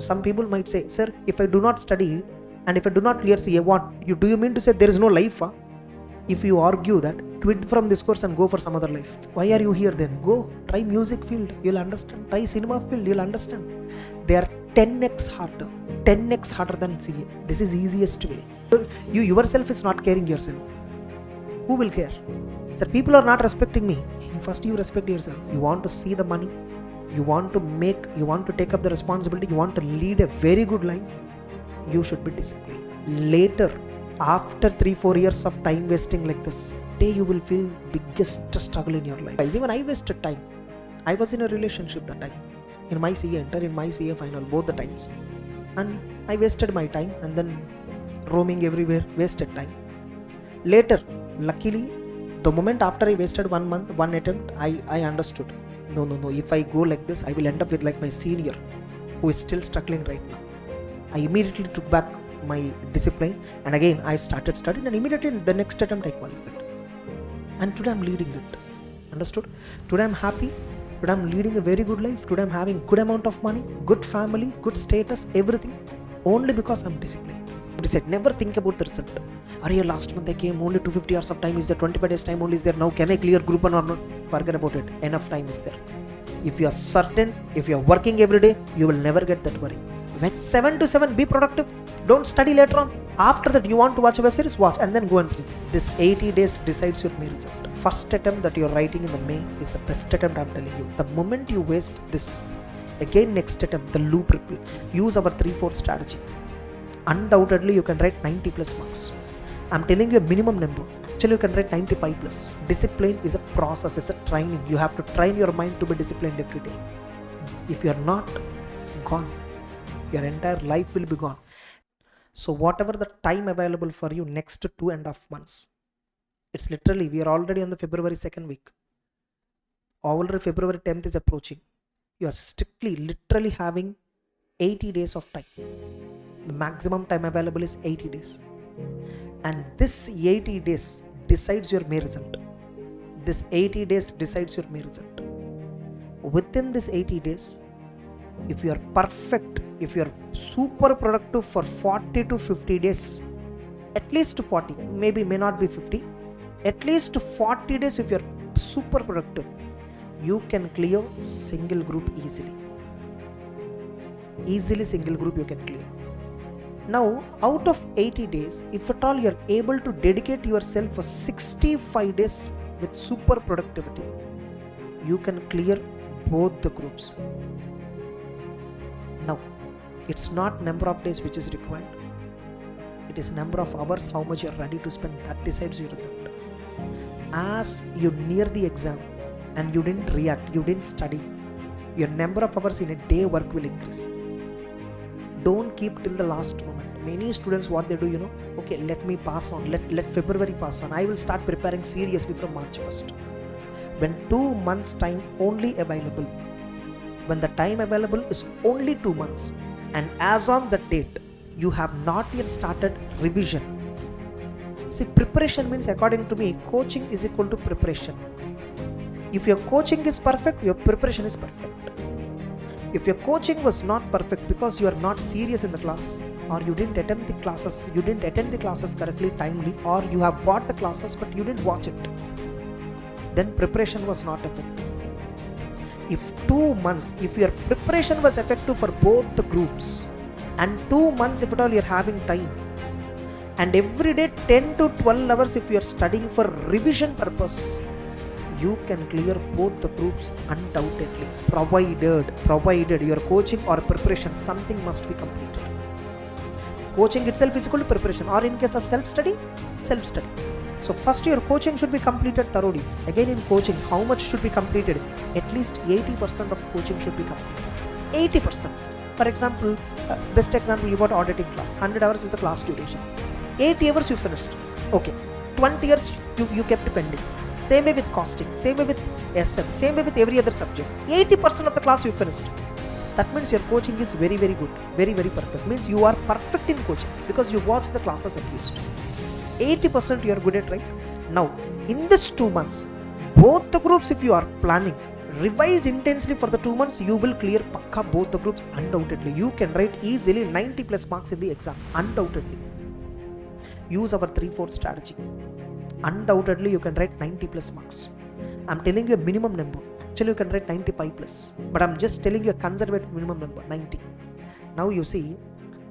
Some people might say, sir, if I do not study and if I do not clear CA, do you mean to say there is no life? If you argue that, quit from this course and go for some other life. Why are you here then? Go, try music field, you'll understand. Try cinema field, you'll understand. They are 10x harder than CA. This is easiest way. You yourself is not caring yourself. Who will care? Sir, people are not respecting me. First you respect yourself. You want to see the money. You want to take up the responsibility. You want to lead a very good life. You should be disciplined. Later, after 3-4 years of time wasting like this, you will feel biggest struggle in your life. Even I wasted time. I was in a relationship that time. In my CA enter, in my CA final, both the times. And I wasted my time and then roaming everywhere, wasted time. Later, luckily, the moment after I wasted 1 month, one attempt, I understood. No. If I go like this, I will end up with like my senior who is still struggling right now. I immediately took back my discipline and again I started studying and immediately the next attempt I qualified. And today I'm leading it. Understood? Today I'm happy. Today I'm leading a very good life. Today I'm having good amount of money, good family, good status, everything. Only because I'm disciplined. He said, never think about the result. Last month I came, only 250 hours of time is there, 25 days time only is there. Now can I clear group 1 or not? Forget about it. Enough time is there. If you are certain, if you are working every day, you will never get that worry. When 7 to 7, be productive. Don't study later on. After that, you want to watch a web series, watch and then go and sleep. This 80 days decides your May result. First attempt that you are writing in the May is the best attempt, I'm telling you. The moment you waste this, again next attempt, the loop repeats. Use our 3-4 strategy. Undoubtedly, you can write 90 plus marks. I'm telling you a minimum number. Actually, you can write 95 plus. Discipline is a process, it's a training. You have to train your mind to be disciplined every day. If you are not, gone. Your entire life will be gone. So whatever the time available for you next 2.5 months, it's literally, we are already on the February 2nd week. Already February 10th is approaching. You are strictly, literally having 80 days of time. The maximum time available is 80 days. And this 80 days decides your May result. This 80 days decides your May result. Within this 80 days, if you are perfect, if you are super productive for 40 to 50 days, at least 40, maybe may not be 50, at least 40 days if you are super productive, you can clear single group easily. Easily single group you can clear. Now, out of 80 days, if at all you are able to dedicate yourself for 65 days with super productivity, you can clear both the groups. Now, it's not number of days which is required. It is number of hours, how much you are ready to spend, that decides your result. As you near the exam and you didn't react, you didn't study, your number of hours in a day work will increase. Don't keep till the last moment. Many students, what they do, okay, let me pass on, let February pass on. I will start preparing seriously from March 1st. When 2 months time only available, when the time available is only 2 months, and as on the date, you have not yet started revision. See, preparation means, according to me, coaching is equal to preparation. If your coaching is perfect, your preparation is perfect. If your coaching was not perfect because you are not serious in the class, or you didn't attend the classes, correctly, timely, or you have bought the classes but you didn't watch it, then preparation was not effective. If 2 months, if your preparation was effective for both the groups, and 2 months if at all you are having time, and every day 10 to 12 hours if you are studying for revision purpose, you can clear both the groups undoubtedly, provided your coaching or preparation, something must be completed. Coaching itself is equal to preparation, or in case of self-study. So first your coaching should be completed thoroughly. Again, in coaching, how much should be completed? At least 80% of coaching should be completed. 80%. For example, best example, you got auditing class. 100 hours is the class duration. 80 hours you finished. Okay. 20 hours you kept pending. Same way with costing, same way with SM, same way with every other subject. 80% of the class you finished. That means your coaching is very, very good. Very, very perfect. Means you are perfect in coaching because you watch the classes at least. 80% you are good at, right? Now, in this 2 months, both the groups, if you are planning, Revise intensely for the 2 months, you will clear pakka both the groups undoubtedly. You can write easily 90 plus marks in the exam, undoubtedly. Use our 3-4 strategy. Undoubtedly, you can write 90 plus marks. I'm telling you a minimum number. Actually, you can write 95 plus. But I'm just telling you a conservative minimum number, 90. Now you see,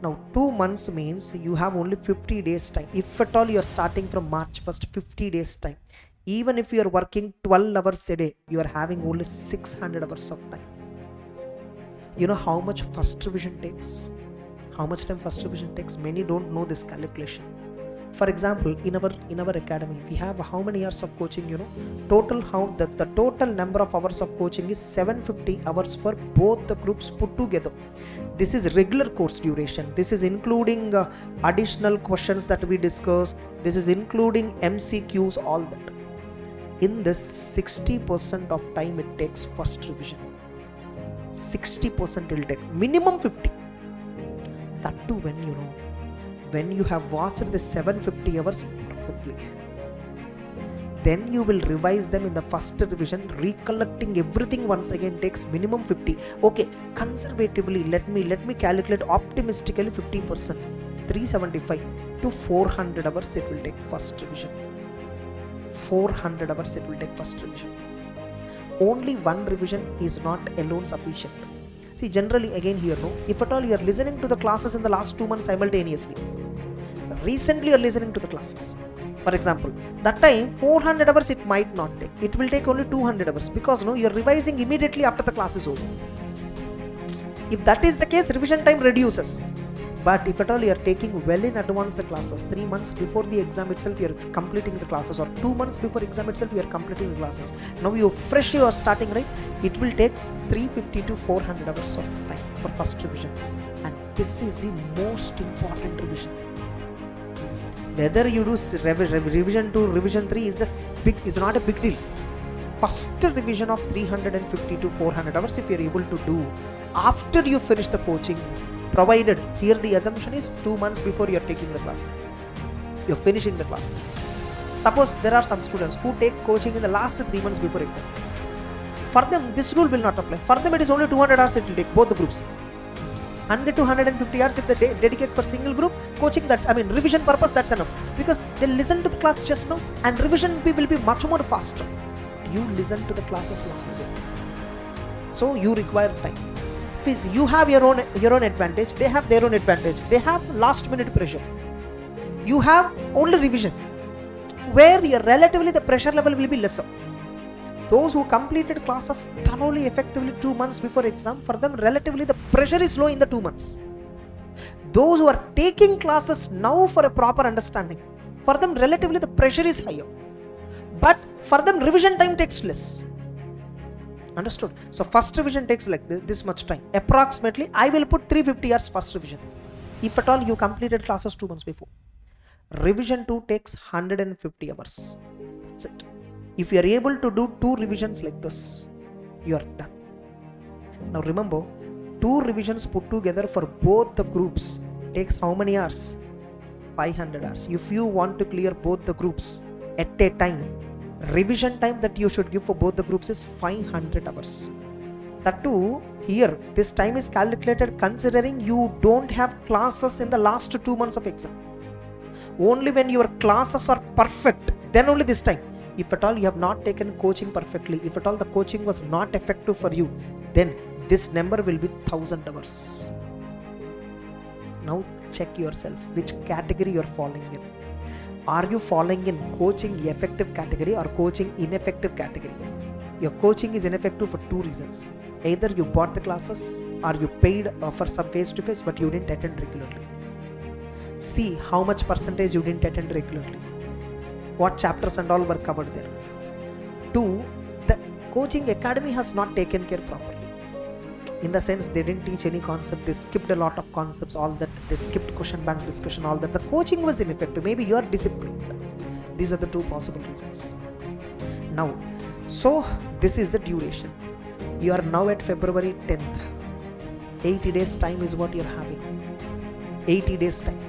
now 2 months means you have only 50 days time. If at all you are starting from March 1st, 50 days time. Even if you are working 12 hours a day, you are having only 600 hours of time. You know how much first revision takes? How much time first revision takes? Many don't know this calculation. For example, in our academy, we have how many hours of coaching? Total the total number of hours of coaching is 750 hours for both the groups put together. This is regular course duration. This is including additional questions that we discuss. This is including MCQs, all that. In this, 60% of time it takes first revision. 60% will take minimum 50. That too when you have watched the 750 hours perfectly, then you will revise them in the first revision. Recollecting everything once again takes minimum 50. Okay, conservatively let me calculate optimistically 50%. 375 to 400 hours it will take first revision. 400 hours it will take first revision. Only one revision is not alone sufficient. See, generally again here, if at all you are listening to the classes in the last 2 months simultaneously, recently you are listening to the classes, for example, that time 400 hours it might not take. It will take only 200 hours because you are revising immediately after the class is over. If that is the case, revision time reduces. But if at all you are taking well in advance the classes, 3 months before the exam itself you are completing the classes, or 2 months before exam itself you are completing the classes. Now you are starting, right? It will take 350 to 400 hours of time for first revision. And this is the most important revision. Whether you do revision 2, revision 3 is not a big deal. First revision of 350 to 400 hours if you are able to do after you finish the coaching, provided here the assumption is 2 months before you are taking the class, you are finishing the class. Suppose there are some students who take coaching in the last 3 months before exam. For them this rule will not apply. For them it is only 200 hours it will take, both the groups. 100 to 150 hours if they dedicate for single group coaching, revision purpose, that's enough, because they listen to the class just now and revision will be much more faster. You listen to the classes longer, so you require time. You have your own advantage, they have their own advantage. They have last minute pressure, you have only revision, where relatively the pressure level will be lesser. Those who completed classes thoroughly, effectively 2 months before exam, for them relatively the pressure is low in the 2 months. Those who are taking classes now for a proper understanding, for them relatively the pressure is higher, but for them revision time takes less. Understood? So first revision takes like this much time. Approximately I will put 350 hours first revision if at all you completed classes 2 months before. Revision 2 takes 150 hours. That's it. If you are able to do 2 revisions like this, you are done. Now remember, 2 revisions put together for both the groups takes how many hours? 500 hours. If you want to clear both the groups at a time, revision time that you should give for both the groups is 500 hours. That too, here this time is calculated considering you don't have classes in the last 2 months of exam. Only when your classes are perfect, then only this time. If at all you have not taken coaching perfectly, if at all the coaching was not effective for you, then this number will be 1000 hours. Now check yourself which category you are falling in. Are you falling in coaching effective category or coaching ineffective category? Your coaching is ineffective for 2 reasons. Either you bought the classes or you paid for some face-to-face but you didn't attend regularly. See how much percentage you didn't attend regularly. What chapters and all were covered there. 2, the coaching academy has not taken care properly. In the sense they didn't teach any concept, they skipped a lot of concepts, all that, they skipped question bank discussion, all that. The coaching was ineffective. Maybe you are disciplined. These are the 2 possible reasons. Now, so this is the duration. You are now at February 10th. 80 days time is what you are having. 80 days time.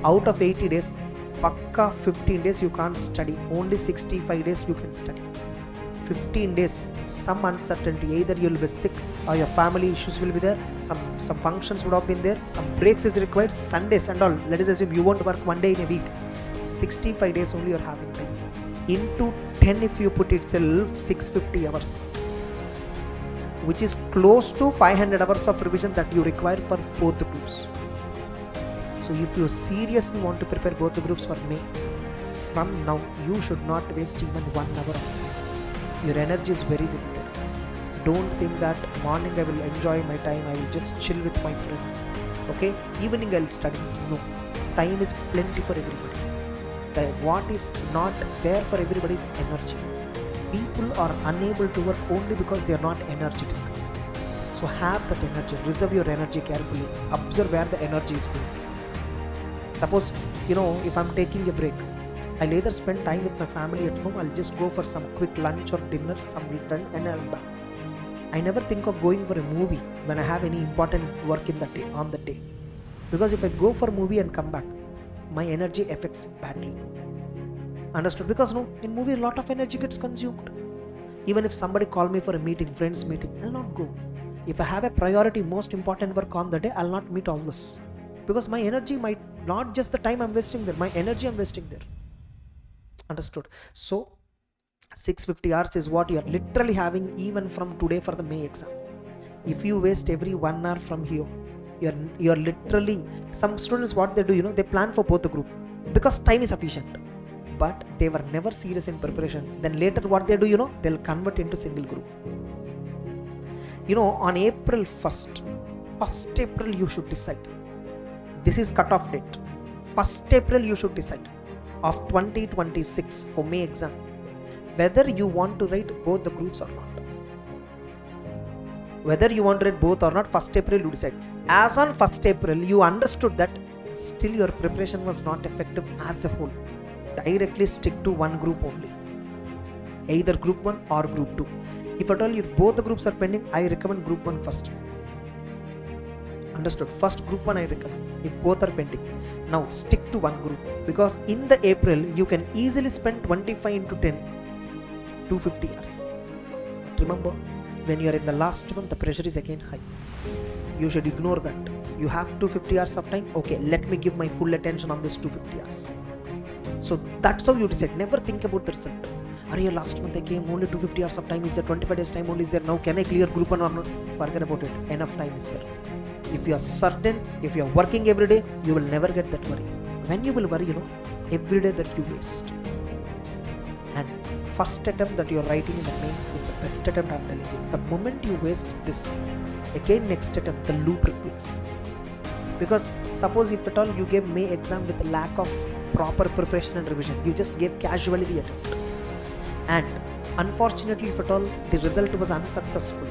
Out of 80 days, pakka 15 days you can't study. Only 65 days you can study. 15 days, some uncertainty. Either you'll be sick or your family issues will be there. Some functions would have been there. Some breaks is required. Sundays and all. Let us assume you won't work one day in a week. 65 days only you're having time. Into 10 if you put itself 650 hours. Which is close to 500 hours of revision that you require for both the groups. So if you seriously want to prepare both the groups for May, from now you should not waste even 1 hour of it. Your energy is very limited. Don't think that morning I will enjoy my time, I will just chill with my friends. Okay, evening I will study. No, time is plenty for everybody. What is not there for everybody is energy. People are unable to work only because they are not energetic. So have that energy, reserve your energy carefully, observe where the energy is going. Suppose, if I'm taking a break, I'll either spend time with my family at home, I'll just go for some quick lunch or dinner, some return, and I'll back. I never think of going for a movie when I have any important work on the day. Because if I go for a movie and come back, my energy affects badly. Understood? Because in movie a lot of energy gets consumed. Even if somebody call me for a meeting, friends meeting, I'll not go. If I have a priority, most important work on the day, I'll not meet all this. Because my energy might not just the time I'm wasting there, my energy I'm wasting there. Understood? So 650 hours is what you're literally having even from today for the May exam. If you waste every 1 hour from here, you're literally, some students what they do, they plan for both the group because time is sufficient, but they were never serious in preparation. Then later what they do, they'll convert into single group. On April 1st April you should decide. This is cutoff date. 1st April you should decide of 2026 for May exam whether you want to write both the groups or not. Whether you want to write both or not, 1st April you decide. As on 1st April you understood that still your preparation was not effective as a whole. Directly stick to one group only, either group 1 or group 2. If at all both the groups are pending, I recommend group 1 first. Understood? First group 1 I recommend if both are pending. Now stick to one group, because in the April you can easily spend 25 into 10, 250 hours. But remember, when you are in the last month, the pressure is again high. You should ignore that. You have 250 hours of time. Okay, let me give my full attention on this 250 hours. So that's how you decide. Never think about the result. Last month I came, only 250 hours of time is there, 25 days time only is there. Now can I clear group 1 or not? Forget about it. Enough time is there. If you are certain, if you are working every day, you will never get that worry. When you will worry, every day that you waste. And first attempt that you are writing in the May is the best attempt, I'm telling you. The moment you waste this, again next attempt, the loop repeats. Because suppose if at all you gave May exam with lack of proper preparation and revision, you just gave casually the attempt, and unfortunately if at all the result was unsuccessful,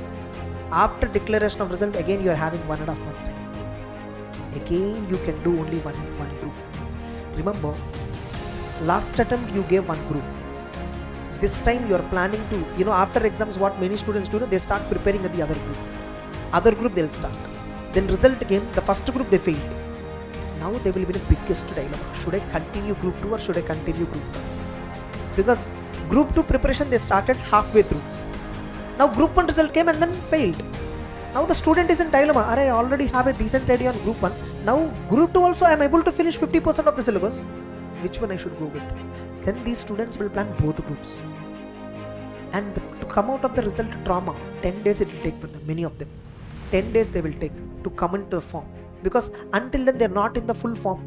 after declaration of result again you are having 1.5 month time. Again you can do only one group. Remember, last attempt you gave one group. This time you are planning to, after exams what many students do, they start preparing at the other group. Other group they'll start. Then result came, the first group they failed. Now they will be the biggest dilemma. Should I continue group 2 or should I continue group 1? Because group 2 preparation they started halfway through. Now group 1 result came and then failed. Now the student is in dilemma. I already have a decent idea on group 1. Now group 2 also I am able to finish 50% of the syllabus. Which one I should go with? Then these students will plan both groups. And to come out of the result trauma, 10 days it will take for them, many of them. 10 days they will take to come into the form. Because until then they are not in the full form.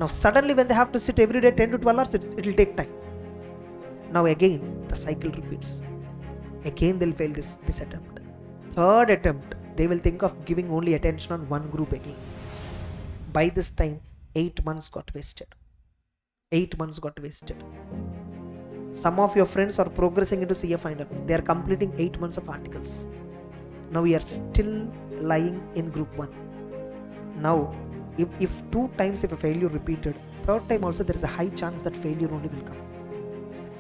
Now suddenly when they have to sit every day 10 to 12 hours, it will take time. Now again the cycle repeats. Again they'll fail this attempt. Third attempt, they will think of giving only attention on one group again. By this time, 8 months got wasted. 8 months got wasted. Some of your friends are progressing into CA final. They are completing 8 months of articles. Now we are still lying in group 1. Now, if 2 times if a failure repeated, third time also there is a high chance that failure only will come.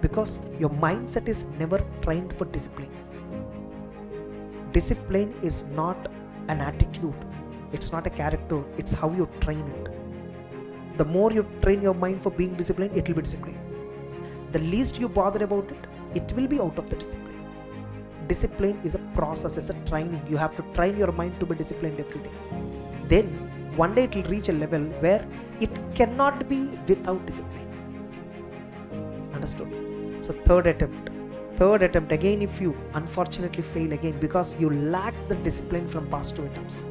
Because your mindset is never trained for discipline. Discipline is not an attitude. It's not a character. It's how you train it. The more you train your mind for being disciplined, it will be disciplined. The least you bother about it, it will be out of the discipline. discipline is a process, it's a training. You have to train your mind to be disciplined every day. Then one day it will reach a level where it cannot be without discipline. Understood? So third attempt again, if you unfortunately fail again because you lack the discipline from past 2 attempts,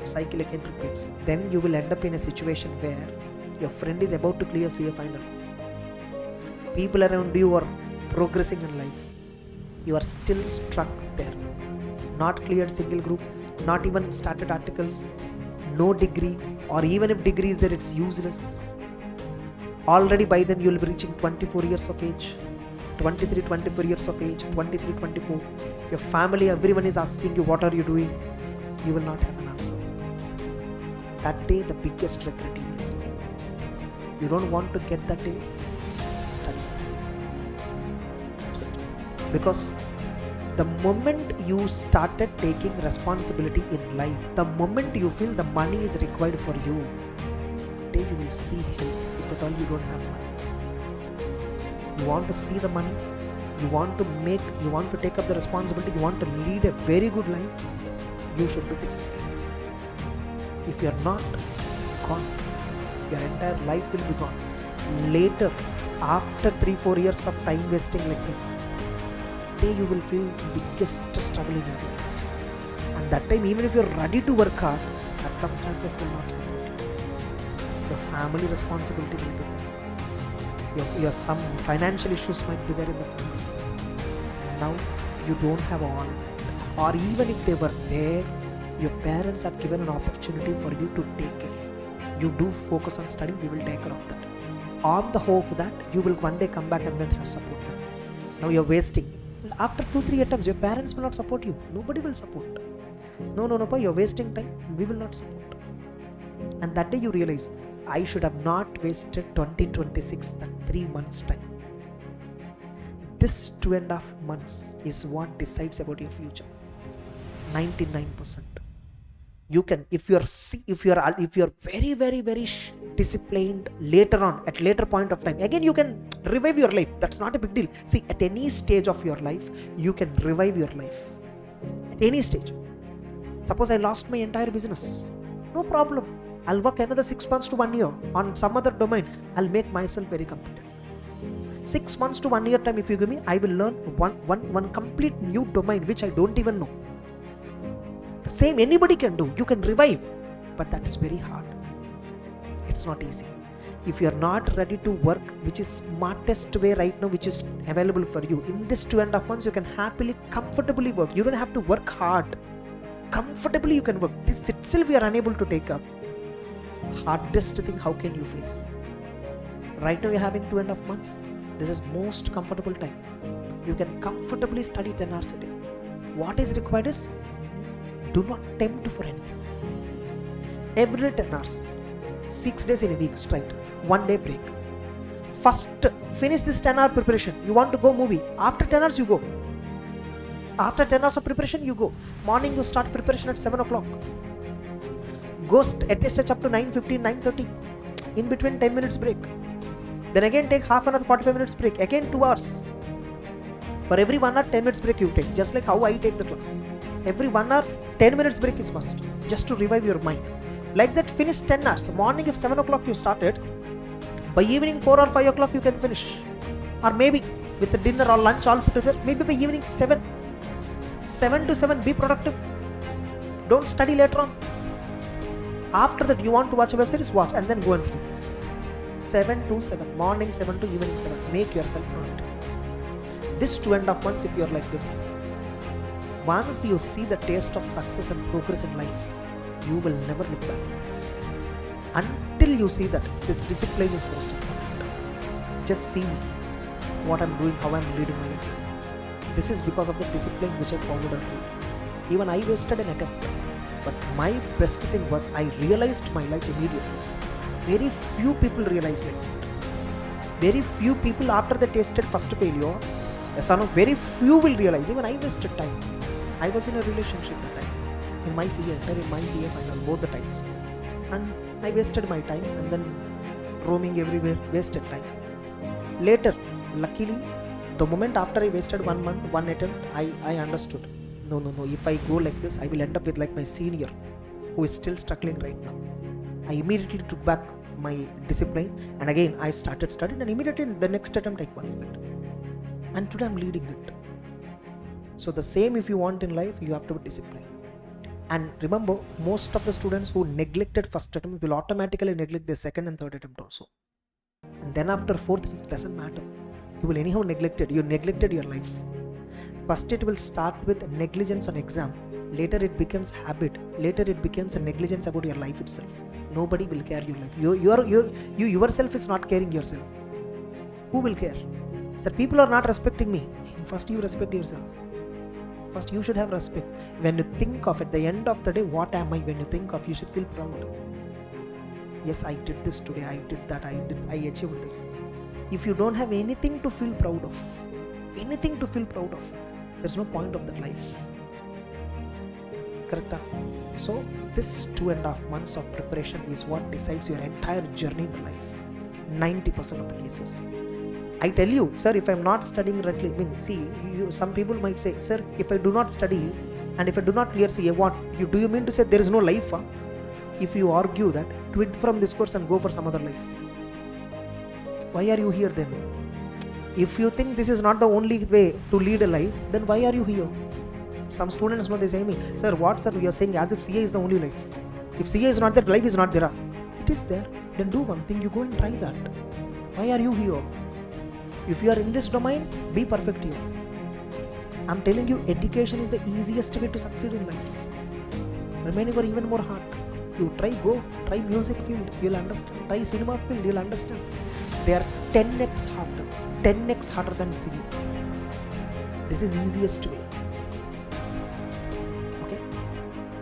cycle again repeats, then you will end up in a situation where your friend is about to clear CA final. People around you are progressing in life. You are still stuck there. Not cleared single group, not even started articles, no degree, or even if degree is there, it's useless. Already by then you will be reaching 24 years of age, 23, 24 years of age, 23, 24. Your family, everyone is asking you, what are you doing? You will not have an answer. That day, the biggest regret you will feel. You don't want to get that day, study. That's it. Because the moment you started taking responsibility in life, the moment you feel the money is required for you, then you will see help if at all you don't have money. You want to see the money, you want to take up the responsibility, you want to lead a very good life, you should be disciplined. If you are not, gone. Your entire life will be gone. Later, after 3-4 years of time wasting like this, day you will feel the biggest struggle in your life. And that time, even if you are ready to work hard, circumstances will not support you. Your family responsibility will be there. Your some financial issues might be there in the family. Now you don't have all, or even if they were there, your parents have given an opportunity for you to take care. You do focus on study, we will take care of that. On the hope that you will one day come back and then have support. Now you're wasting. After 2-3 attempts, your parents will not support you. Nobody will support. No, you're wasting time. We will not support. And that day you realize, I should have not wasted 2026, that 3 months time. This 2.5 months is what decides about your future. 99%. You can, if you're very, very, very disciplined later on, at later point of time, again you can revive your life. That's not a big deal. See, at any stage of your life, you can revive your life. At any stage. Suppose I lost my entire business. No problem. I'll work another 6 months to 1 year on some other domain. I'll make myself very competent. 6 months to 1 year time, if you give me, I will learn one complete new domain which I don't even know. The same anybody can do. You can revive, but that's very hard. It's not easy. If you are not ready to work, which is smartest way right now, which is available for you, in this 2.5 months, you can happily, comfortably work. You don't have to work hard. Comfortably you can work. This itself we are unable to take up. Hardest thing, how can you face? Right now you're having 2.5 months. This is most comfortable time. You can comfortably study 10 hours a day. What is required is, do not tempt for anything. Every day 10 hours. 6 days in a week straight. 1 day break. First, finish this 10-hour preparation. You want to go movie. After 10 hours, you go. After 10 hours of preparation, you go. Morning, you start preparation at 7 o'clock. Go at least touch up to 9:15, 9:30. In between 10 minutes break. Then again take half an hour, 45 minutes break. Again 2 hours. For every 1 hour, 10 minutes break you take. Just like how I take the class. Every 1 hour, 10 minutes break is must. Just to revive your mind. Like that, finish 10 hours. Morning, if 7 o'clock you started, by evening 4 or 5 o'clock you can finish. Or maybe with the dinner or lunch all put together, maybe by evening 7. 7 to 7, be productive. Don't study later on. After that, you want to watch a web series, watch and then go and sleep. 7 to 7, morning 7 to evening 7. Make yourself productive. This 2.5 months, if you are like this, once you see the taste of success and progress in life, you will never look back. Until you see that this discipline is most important. Just see what I'm doing, how I'm leading my life. This is because of the discipline which I followed earlier. Even I wasted an attempt. But my best thing was I realized my life immediately. Very few people realize like that. Very few people after they tasted first failure, very few will realize. Even I wasted time. I was in a relationship that time. In my CA final, both the times. And I wasted my time and then roaming everywhere, wasted time. Later, luckily, The moment after I wasted 1 month, one attempt, I understood. No. If I go like this, I will end up with like my senior, who is still struggling right now. I immediately took back my discipline, and again I started studying, and immediately the next attempt I qualified. And today I'm leading it. So the same, if you want in life, you have to be disciplined. And remember, most of the students who neglected first attempt will automatically neglect their second and third attempt also. And then after fourth, fifth, doesn't matter. You will anyhow neglect it. You neglected your life. First it will start with negligence on exam. Later it becomes habit. Later it becomes a negligence about your life itself. Nobody will care your life. You yourself is not caring yourself. Who will care? Sir, people are not respecting me. First you respect yourself. First you should have respect. When you think of at the end of the day, what am I? When you think of, you should feel proud. Yes, I did this today, I did that, I achieved this. If you don't have anything to feel proud of, there's no point of that life. Correct? So this 2.5 months of preparation is what decides your entire journey in life. 90% of the cases. I tell you, sir, if I'm not studying correctly, some people might say, sir, if I do not study and if I do not clear CA, do you mean to say there is no life? If you argue that, quit from this course and go for some other life. Why are you here then? If you think this is not the only way to lead a life, then why are you here? Some students they say me, sir, you are saying as if CA is the only life. If CA is not there, life is not there. It is there. Then do one thing, you go and try that. Why are you here? If you are in this domain, be perfect here. I'm telling you, education is the easiest way to succeed in life. Remaining or even more hard. You try music field, you'll understand. Try cinema field, you'll understand. They are 10x harder than CA. This is easiest way. Okay?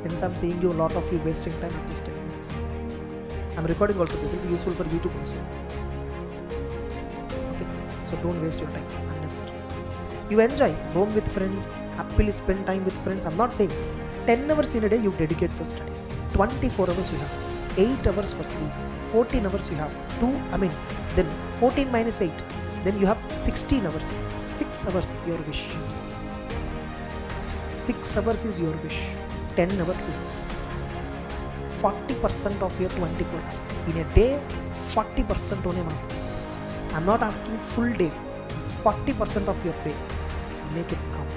Since I'm seeing you, a lot of you wasting time, I'm just telling you this. I'm recording also, this will be useful for YouTube also. Okay? So don't waste your time unnecessarily. You enjoy, roam with friends, happily spend time with friends. I'm not saying 10 hours in a day you dedicate for studies. 24 hours you have, 8 hours for sleep, 14 hours you have, then 14 minus 8, then you have 16 hours, 6 hours your wish. 6 hours is your wish, 10 hours is this. 40% of your 24 hours. In a day, 40% only I'm asking. I'm not asking full day, 40% of your day. Make it count.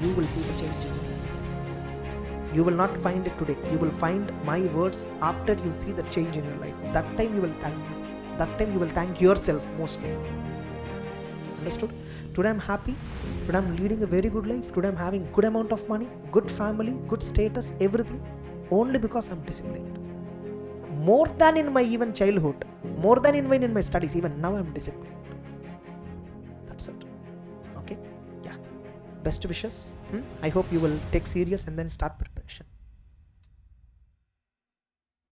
You will see the change in you. You will not find it today. You will find my words after you see the change in your life. That time you will thank me. That time you will thank yourself mostly. Understood? Today I'm happy. Today I'm leading a very good life. Today I'm having good amount of money, good family, good status, everything. Only because I'm disciplined. More than in my even childhood. More than in my studies. Even now I'm disciplined. That's it. Okay? Yeah. Best wishes. I hope you will take serious and then start preparation.